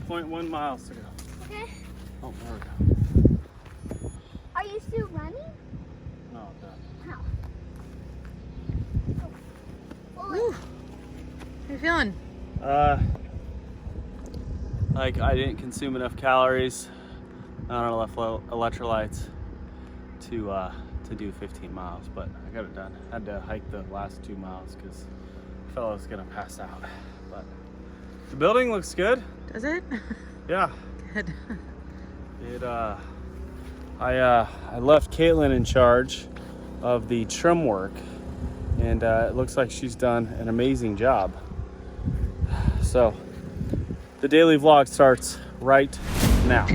1.1 miles to go. Okay. Oh, there we go. Are you still running? No, I'm done. How? Woo. How you feeling? Like I didn't consume enough calories, not enough electrolytes to do 15 miles, but I got it done. I had to hike the last 2 miles because I felt I was gonna pass out. But the building looks good. Does it? Yeah. Good. I left Caitlin in charge of the trim work, and it looks like she's done an amazing job. So the daily vlog starts right now.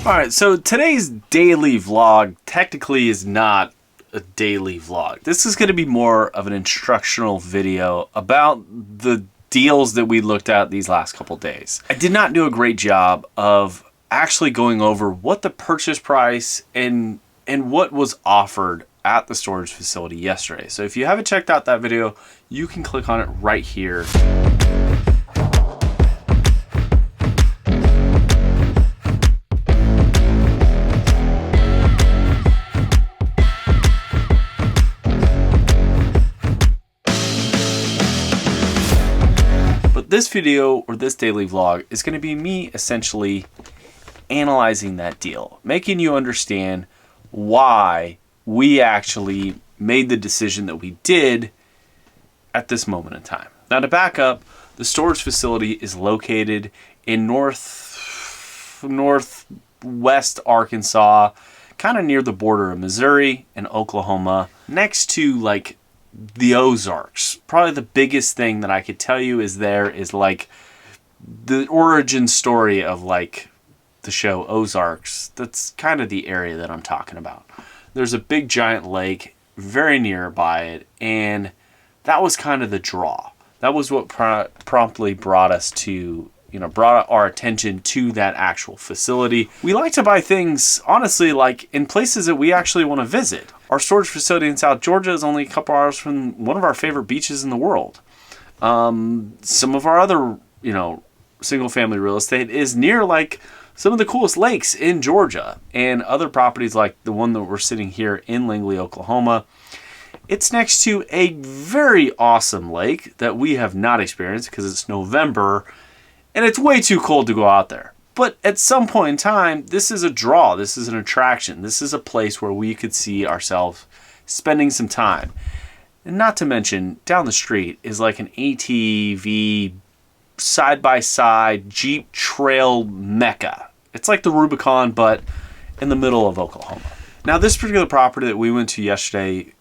All right, so today's daily vlog technically is not a daily vlog. This is going to be more of an instructional video about the deals that we looked at these last couple days. I did not do a great job of actually going over what the purchase price and what was offered at the storage facility yesterday. So if you haven't checked out that video, you can click on it right here. This video or this daily vlog is going to be me essentially analyzing that deal, making you understand why we actually made the decision that we did at this moment in time. Now to back up, the storage facility is located in northwest Arkansas, kind of near the border of Missouri and Oklahoma, next to like the Ozarks. Probably the biggest thing that I could tell you is like the origin story of like the show Ozarks. That's kind of the area that I'm talking about. There's a big giant lake very nearby it, and that was kind of the draw. That was what promptly brought us to, brought our attention to that actual facility. We like to buy things, honestly, like in places that we actually want to visit. Our storage facility in South Georgia is only a couple hours from one of our favorite beaches in the world. Some of our other, single family real estate is near like some of the coolest lakes in Georgia, and other properties like the one that we're sitting here in Langley, Oklahoma. It's next to a very awesome lake that we have not experienced because it's November and it's way too cold to go out there. But at some point in time, this is a draw. This is an attraction. This is a place where we could see ourselves spending some time. And not to mention, down the street is like an ATV side-by-side Jeep trail mecca. It's like the Rubicon, but in the middle of Oklahoma. Now, this particular property that we went to yesterday,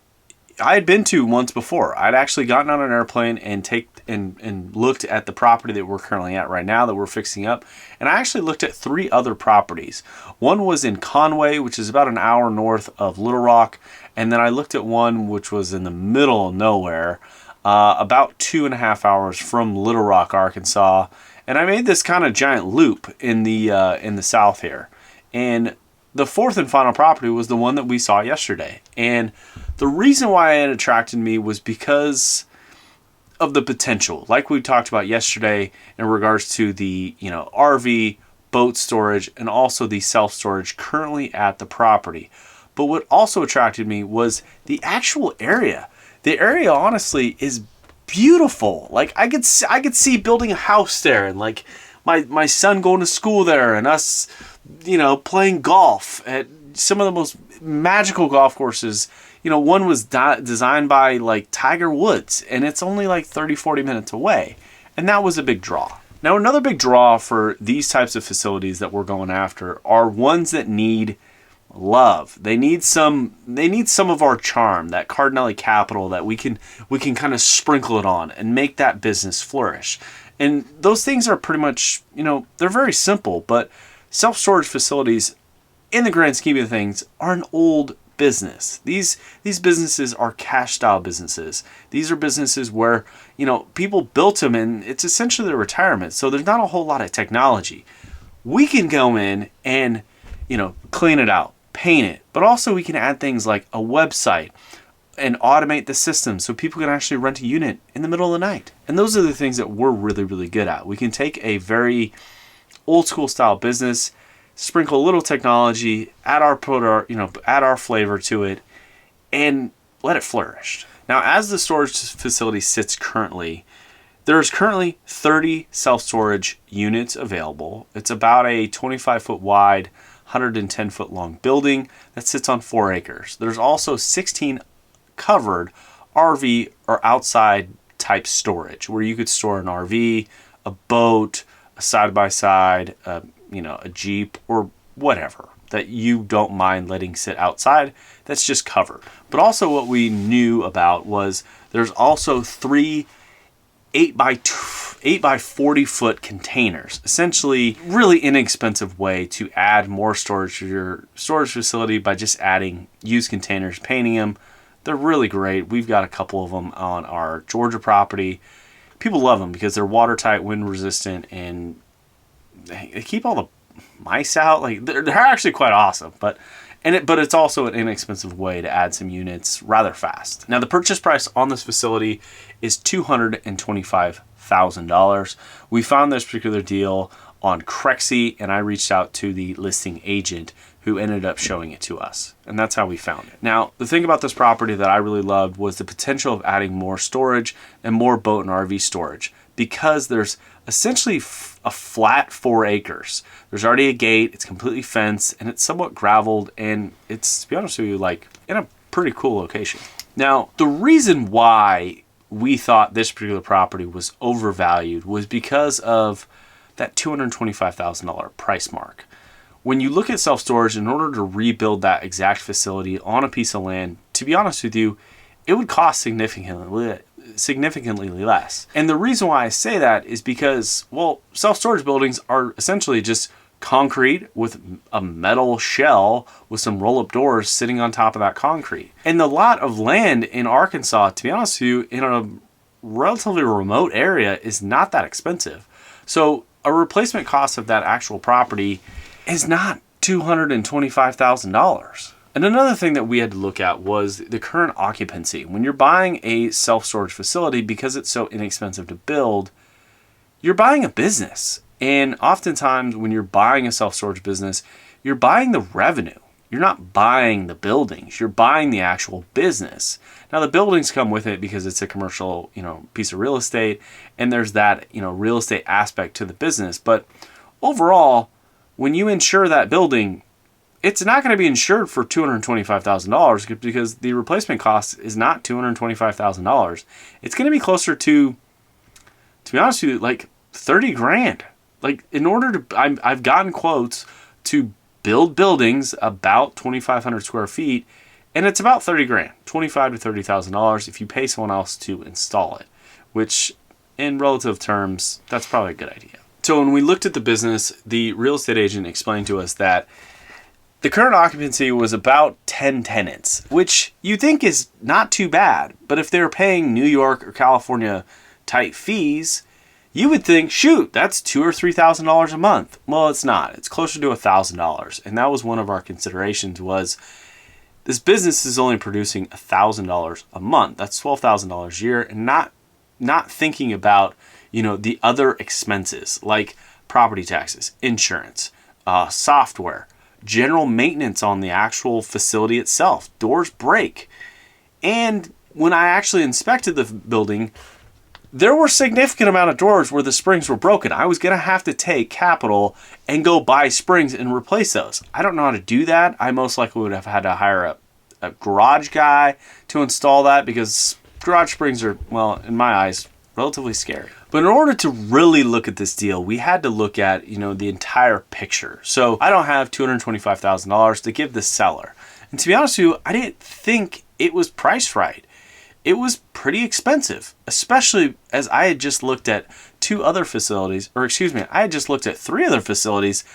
I had been to once before. I'd actually gotten on an airplane and looked at the property that we're currently at right now that we're fixing up. And I actually looked at 3 other properties. One was in Conway, which is about an hour north of Little Rock. And then I looked at one which was in the middle of nowhere, about 2.5 hours from Little Rock, Arkansas. And I made this kind of giant loop in the south here. And the 4th and final property was the one that we saw yesterday. And the reason why it attracted me was because of the potential, like we talked about yesterday in regards to the RV, boat storage, and also the self-storage currently at the property. But what also attracted me was the actual area. The area, honestly, is beautiful. Like I could see building a house there, and like my son going to school there, and us, playing golf at some of the most magical golf courses. One was designed by like Tiger Woods, and it's only like 30-40 minutes away. And that was a big draw. Now, another big draw for these types of facilities that we're going after are ones that need love. They need some of our charm, that Cardinelli capital that we can kind of sprinkle it on and make that business flourish. And those things are pretty much, they're very simple, but self-storage facilities in the grand scheme of things are an old business. These businesses are cash style businesses. These are businesses where, people built them and it's essentially their retirement. So there's not a whole lot of technology. We can go in and, clean it out, paint it. But also we can add things like a website and automate the system so people can actually rent a unit in the middle of the night. And those are the things that we're really, really good at. We can take a very old school style business, sprinkle a little technology, add our flavor to it, and let it flourish. Now, as the storage facility sits currently, there's currently 30 self-storage units available. It's about a 25-foot wide, 110-foot long building that sits on 4 acres. There's also 16 covered RV or outside type storage where you could store an RV, a boat, a side-by-side, a Jeep, or whatever that you don't mind letting sit outside that's just covered. But also what we knew about was there's also 3 8 by 40 foot containers, essentially really inexpensive way to add more storage to your storage facility by just adding used containers, painting them. They're really great. We've got a couple of them on our Georgia property. People love them because they're watertight, wind resistant, and they keep all the mice out. Like they're actually quite awesome. But it's also an inexpensive way to add some units rather fast. Now the purchase price on this facility is $225,000. We found this particular deal on Crexy, and I reached out to the listing agent who ended up showing it to us. And that's how we found it. Now, the thing about this property that I really loved was the potential of adding more storage and more boat and RV storage, because there's essentially a flat 4 acres. There's already a gate, it's completely fenced, and it's somewhat graveled, and it's, to be honest with you, like in a pretty cool location. Now, the reason why we thought this particular property was overvalued was because of that $225,000 price mark. When you look at self-storage, in order to rebuild that exact facility on a piece of land, to be honest with you, it would cost significantly less. And the reason why I say that is because, well, self-storage buildings are essentially just concrete with a metal shell with some roll-up doors sitting on top of that concrete. And the lot of land in Arkansas, to be honest with you, in a relatively remote area is not that expensive. So a replacement cost of that actual property is not $225,000. And another thing that we had to look at was the current occupancy. When you're buying a self-storage facility, because it's so inexpensive to build, you're buying a business. And oftentimes when you're buying a self-storage business, you're buying the revenue. You're not buying the buildings. You're buying the actual business. Now the buildings come with it because it's a commercial, piece of real estate, and there's that, real estate aspect to the business. But overall, when you insure that building, it's not going to be insured for $225,000 because the replacement cost is not $225,000. It's going to be closer to be honest with you, like 30 grand. Like in order to, I've gotten quotes to build buildings about 2,500 square feet, and it's about 30 grand, $25,000 to $30,000 if you pay someone else to install it, which in relative terms, that's probably a good idea. So when we looked at the business, the real estate agent explained to us that the current occupancy was about 10 tenants, which you think is not too bad. But if they're paying New York or California type fees, you would think, shoot, that's $2,000 or $3,000 a month. Well, it's not. It's closer to $1,000. And that was one of our considerations was this business is only producing $1,000 a month. That's $12,000 a year, and not thinking about, the other expenses like property taxes, insurance, software, general maintenance on the actual facility itself. Doors break. And when I actually inspected the building, there were a significant amount of doors where the springs were broken. I was going to have to take capital and go buy springs and replace those. I don't know how to do that. I most likely would have had to hire a garage guy to install that because garage springs are, well, in my eyes, relatively scary. But in order to really look at this deal, we had to look at, the entire picture. So I don't have $225,000 to give the seller. And to be honest with you, I didn't think it was priced right. It was pretty expensive, especially as I had just looked at I had just looked at 3 other facilities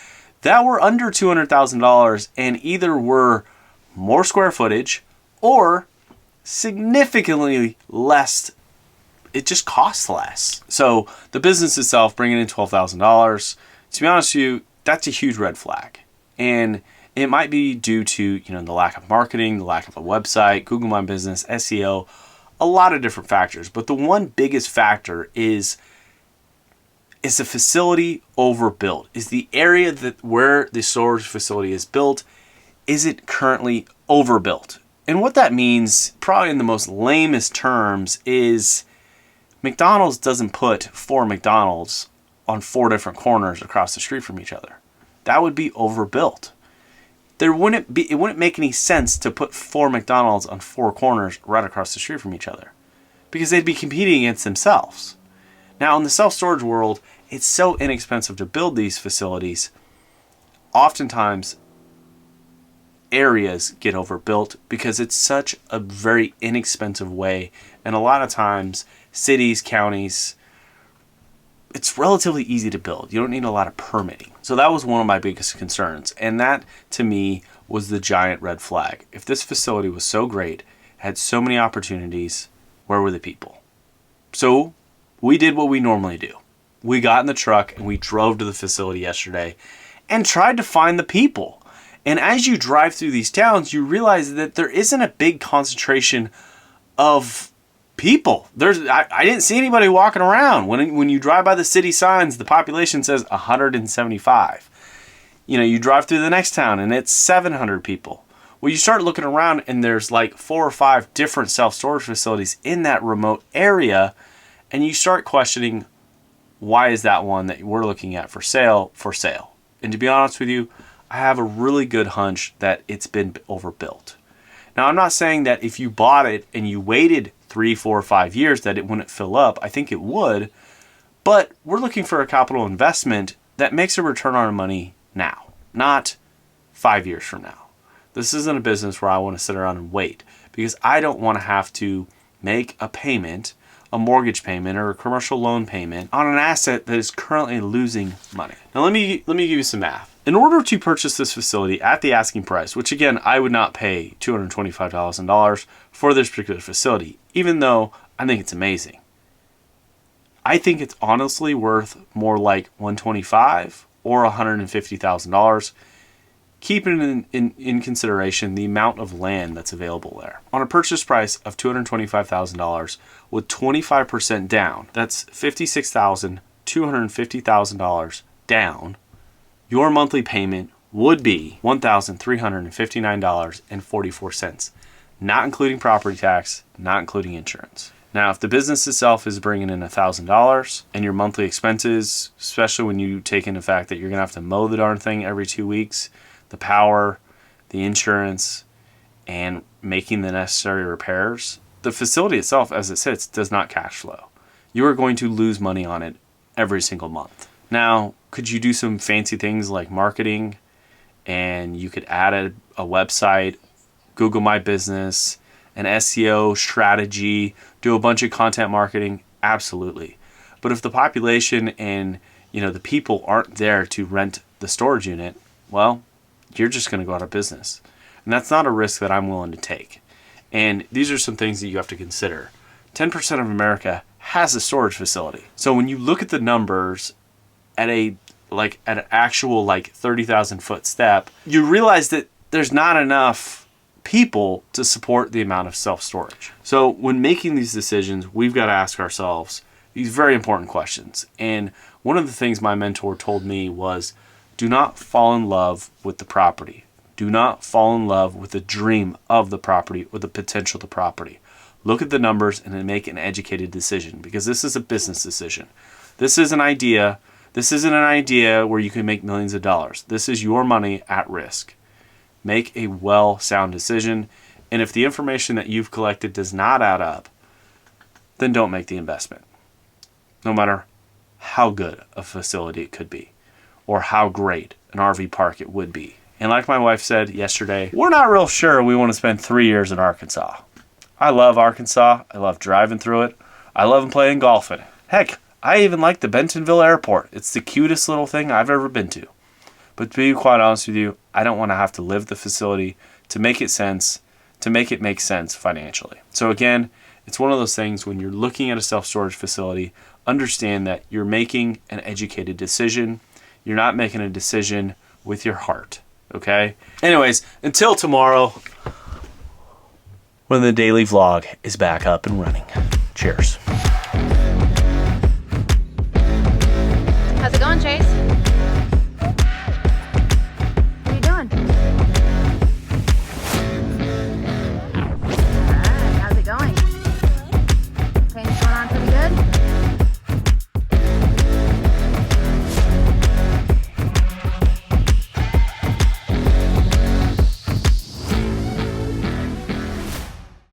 that were under $200,000 and either were more square footage or significantly less. It just costs less. So the business itself bringing in $12,000, to be honest with you, that's a huge red flag. And It might be due to, the lack of marketing, the lack of a website, Google My Business, SEO, a lot of different factors. But the one biggest factor is the facility overbuilt? Is the area where the storage facility is built, is it currently overbuilt? And what that means, probably in the most lamest terms, is McDonald's doesn't put 4 McDonald's on 4 different corners across the street from each other. That would be overbuilt. It wouldn't make any sense to put 4 McDonald's on 4 corners right across the street from each other, because they'd be competing against themselves. Now, in the self-storage world, it's so inexpensive to build these facilities. Oftentimes, areas get overbuilt because it's such a very inexpensive way. And a lot of times, cities, counties, it's relatively easy to build. You don't need a lot of permitting. So that was one of my biggest concerns. And that, to me, was the giant red flag. If this facility was so great, had so many opportunities, where were the people? So we did what we normally do. We got in the truck and we drove to the facility yesterday and tried to find the people. And as you drive through these towns, you realize that there isn't a big concentration of people. I didn't see anybody walking around. When you drive by the city signs, the population says 175. You drive through the next town and it's 700 people. Well, you start looking around and there's like 4 or 5 different self-storage facilities in that remote area, and you start questioning, why is that one that we're looking at for sale? And to be honest with you, I have a really good hunch that it's been overbuilt. Now, I'm not saying that if you bought it and you waited 3, 4, 5 years that it wouldn't fill up. I think it would. But we're looking for a capital investment that makes a return on our money now, not 5 years from now. This isn't a business where I want to sit around and wait, because I don't want to have to make a payment, a mortgage payment or a commercial loan payment on an asset that is currently losing money. Now, let me give you some math. In order to purchase this facility at the asking price, which again, I would not pay $225,000 for this particular facility, even though I think it's amazing. I think it's honestly worth more like $125,000 or $150,000, keeping in consideration the amount of land that's available there. On a purchase price of $225,000 with 25% down, that's $56,250,000 down, your monthly payment would be $1,359.44, not including property tax, not including insurance. Now, if the business itself is bringing in $1,000 and your monthly expenses, especially when you take into the fact that you're going to have to mow the darn thing every 2 weeks, the power, the insurance, and making the necessary repairs, the facility itself, as it sits, does not cash flow. You are going to lose money on it every single month. Now, could you do some fancy things like marketing, and you could add a website, Google My Business, an SEO strategy, do a bunch of content marketing? Absolutely. But if the population and the people aren't there to rent the storage unit, well, you're just going to go out of business. And that's not a risk that I'm willing to take. And these are some things that you have to consider. 10% of America has a storage facility. So when you look at the numbers at an actual 30,000 foot step, you realize that there's not enough people to support the amount of self-storage. So when making these decisions, we've got to ask ourselves these very important questions. And one of the things my mentor told me was, do not fall in love with the property. Do not fall in love with the dream of the property or the potential of the property. Look at the numbers and then make an educated decision, because this is a business decision. This is an idea. This isn't an idea where you can make millions of dollars. This is your money at risk. Make a sound decision. And if the information that you've collected does not add up, then don't make the investment. No matter how good a facility it could be, or how great an RV park it would be. And like my wife said yesterday, we're not real sure we want to spend 3 years in Arkansas. I love Arkansas. I love driving through it. I love playing golf in it. Heck, I even like the Bentonville Airport. It's the cutest little thing I've ever been to. But to be quite honest with you, I don't want to have to live the facility to make it make sense financially. So again, it's one of those things when you're looking at a self-storage facility, understand that you're making an educated decision. You're not making a decision with your heart. okay? Anyways, until tomorrow, when the daily vlog is back up and running. Cheers.